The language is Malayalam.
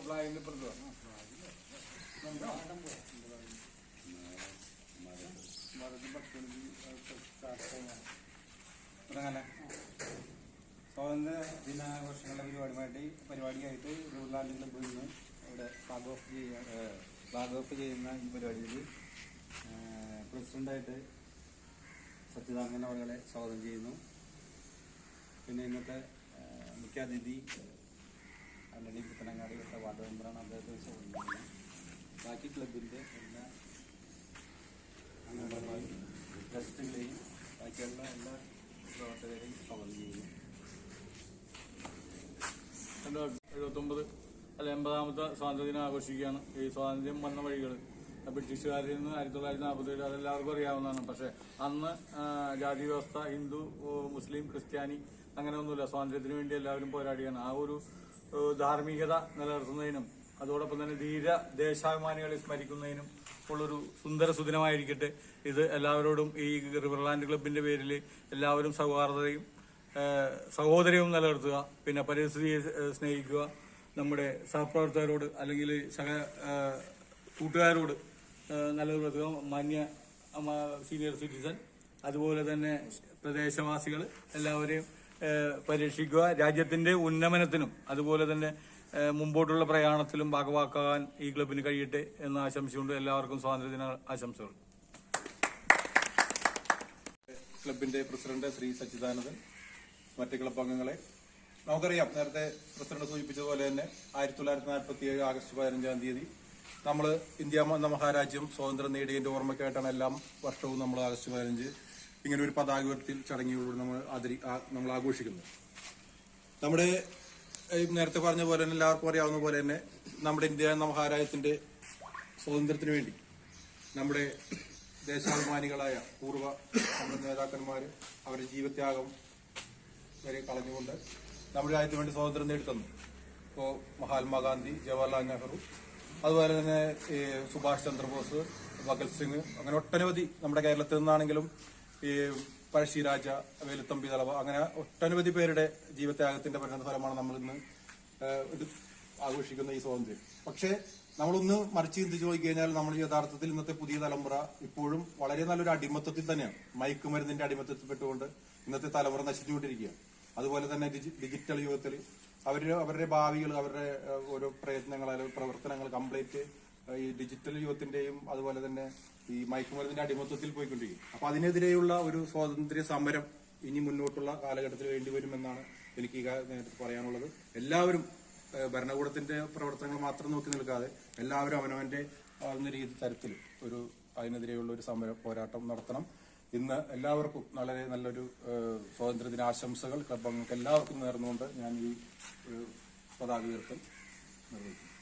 ഫ്ലാഗിന്റെ ഇപ്പുറത്ത് സ്വാതന്ത്ര്യ ദിനാഘോഷങ്ങളുടെ പരിപാടിയായിട്ട് റൂർലാൻഡ് ക്ലബ്ബിൽ നിന്ന് ഇവിടെ ഫ്ലാഗ് ഓഫ് ചെയ്യുന്ന ഈ പരിപാടിയിൽ പ്രസിഡന്റായിട്ട് സച്ചിദാനന്ദൻ അവരെ സ്വാഗതം ചെയ്യുന്നു. പിന്നെ ഇന്നത്തെ മുഖ്യാതിഥി ആന്റണി പുത്തനങ്ങാടി വാർഡ് മെമ്പറാണ്, അദ്ദേഹത്തെ സ്വാഗതം ചെയ്യുന്നു. ബാക്കി ക്ലബിൻ്റെ എല്ലാ അംഗങ്ങളെയും ഗസ്റ്റുകളെയും ബാക്കിയുള്ള എല്ലാ പ്രവർത്തകരെയും സ്വാഗതം ചെയ്യുന്നു. 1979 അല്ല 80ാമത്തെ സ്വാതന്ത്ര്യദിനം ആഘോഷിക്കുകയാണ്. ഈ സ്വാതന്ത്ര്യം വന്ന വഴികൾ ബ്രിട്ടീഷുകാരിൽ നിന്ന് 1947 അതെല്ലാവർക്കും അറിയാവുന്നതാണ്. പക്ഷെ അന്ന് ജാതി വ്യവസ്ഥ, ഹിന്ദു, മുസ്ലിം, ക്രിസ്ത്യാനി അങ്ങനെ ഒന്നുമില്ല. സ്വാതന്ത്ര്യത്തിന് വേണ്ടി എല്ലാവരും പോരാടിയാണ്. ആ ഒരു ധാർമ്മികത നിലനിർത്തുന്നതിനും അതോടൊപ്പം തന്നെ ധീര ദേശാഭിമാനികളെ സ്മരിക്കുന്നതിനും ഉള്ളൊരു സുന്ദര സുദിനമായിരിക്കട്ടെ ഇത്. എല്ലാവരോടും ഈ റിവർലാൻഡ് ക്ലബിന്റെ പേരിൽ എല്ലാവരും സഹോദര്യവും നിലനിർത്തുക, പിന്നെ പരിസ്ഥിതിയെ സ്നേഹിക്കുക, നമ്മുടെ സഹപ്രവർത്തകരോട് അല്ലെങ്കിൽ കൂട്ടുകാരോട് നിലനിർത്തുക, മാന്യ സീനിയർ സിറ്റിസൺ അതുപോലെ തന്നെ പ്രദേശവാസികൾ എല്ലാവരെയും പരീക്ഷിക്കുക. രാജ്യത്തിന്റെ ഉന്നമനത്തിനും അതുപോലെ തന്നെ മുമ്പോട്ടുള്ള പ്രയാണത്തിലും ഭാഗവാക്കാൻ ഈ ക്ലബിന് കഴിയട്ടെ എന്ന് ആശംസിച്ചുകൊണ്ട് എല്ലാവർക്കും സ്വാതന്ത്ര്യദിന ആശംസകൾ. ക്ലബിന്റെ പ്രസിഡന്റ് ശ്രീ സച്ചിദാനന്ദൻ, മറ്റ് ക്ലബ് അംഗങ്ങളെ, നമുക്കറിയാം നേരത്തെ പ്രസിഡന്റ് സൂചിപ്പിച്ചതുപോലെ തന്നെ 1947 ആഗസ്റ്റ് 15-ാം തീയതി നമ്മൾ ഇന്ത്യ എന്ന മഹാരാജ്യം സ്വാതന്ത്ര്യം നേടിയതിന്റെ ഓർമ്മയ്ക്കായിട്ടാണ് എല്ലാ വർഷവും നമ്മൾ ആഗസ്റ്റ് 15 ഇങ്ങനെ ഒരു പതാക ഉയർത്തൽ ചടങ്ങുകളോട് നമ്മൾ ആഘോഷിക്കുന്നത്. നമ്മുടെ നേരത്തെ പറഞ്ഞ പോലെ തന്നെ എല്ലാവർക്കും അറിയാവുന്ന പോലെ തന്നെ നമ്മുടെ ഇന്ത്യ എന്ന മഹാരാജ്യത്തിന്റെ സ്വാതന്ത്ര്യത്തിന് വേണ്ടി നമ്മുടെ ദേശാഭിമാനികളായ പൂർവ്വ നേതാക്കന്മാർ അവരുടെ ജീവത്യാഗം വരെ കളഞ്ഞുകൊണ്ട് നമ്മുടെ രാജ്യത്തിന് വേണ്ടി സ്വാതന്ത്ര്യം നേടിത്തന്നു. ഇപ്പോൾ മഹാത്മാഗാന്ധി, ജവഹർലാൽ നെഹ്റു, അതുപോലെ തന്നെ സുഭാഷ് ചന്ദ്രബോസ്, ഭഗത് സിംഗ്, അങ്ങനെ ഒട്ടനവധി നമ്മുടെ കേരളത്തിൽ നിന്നാണെങ്കിലും ഈ പഴശ്ശിരാജ, വേലുത്തമ്പി ദളവ, അങ്ങനെ ഒട്ടനവധി പേരുടെ ജീവത്യാഗത്തിന്റെ പരിണതഫലമാണ് നമ്മൾ ഇന്ന് ഇത് ആഘോഷിക്കുന്ന ഈ സ്വാതന്ത്ര്യം. പക്ഷേ നമ്മളൊന്ന് മറിച്ച് ചിന്തിച്ചു നോക്കിക്കഴിഞ്ഞാൽ നമ്മൾ യഥാർത്ഥത്തിൽ ഇന്നത്തെ പുതിയ തലമുറ ഇപ്പോഴും വളരെ നല്ലൊരു അടിമത്തത്തിൽ തന്നെയാണ്. മയക്കുമരുന്നിന്റെ അടിമത്തത്തിൽപ്പെട്ടുകൊണ്ട് ഇന്നത്തെ തലമുറ നശിച്ചുകൊണ്ടിരിക്കുകയാണ്. അതുപോലെ തന്നെ ഡിജിറ്റൽ യുഗത്തിൽ അവരുടെ ഭാവികൾ, അവരുടെ ഓരോ പ്രയത്നങ്ങൾ, പ്രവർത്തനങ്ങൾ കംപ്ലീറ്റ് ഈ ഡിജിറ്റൽ യുഗത്തിന്റെയും അതുപോലെ തന്നെ ഈ മയക്കുമരുന്നിന്റെ അടിമത്തത്തിൽ പോയിക്കൊണ്ടിരിക്കും. അപ്പൊ അതിനെതിരെയുള്ള ഒരു സ്വാതന്ത്ര്യ സമരം ഇനി മുന്നോട്ടുള്ള കാലഘട്ടത്തിൽ വേണ്ടിവരുമെന്നാണ് എനിക്ക് ഈ നേരത്തെ പറയാനുള്ളത്. എല്ലാവരും ഭരണകൂടത്തിന്റെ പ്രവർത്തനങ്ങൾ മാത്രം നോക്കി നിൽക്കാതെ എല്ലാവരും അവനവന്റെ തരത്തിൽ അതിനെതിരെയുള്ള ഒരു പോരാട്ടം നടത്തണം. ഇന്ന് എല്ലാവർക്കും വളരെ നല്ലൊരു സ്വാതന്ത്ര്യദിനാശംസകൾ ക്ലബ് അംഗങ്ങൾക്ക് എല്ലാവർക്കും നേർന്നുകൊണ്ട് ഞാൻ ഈ പതാക ഉയർത്തൽ നിർവഹിക്കുന്നു.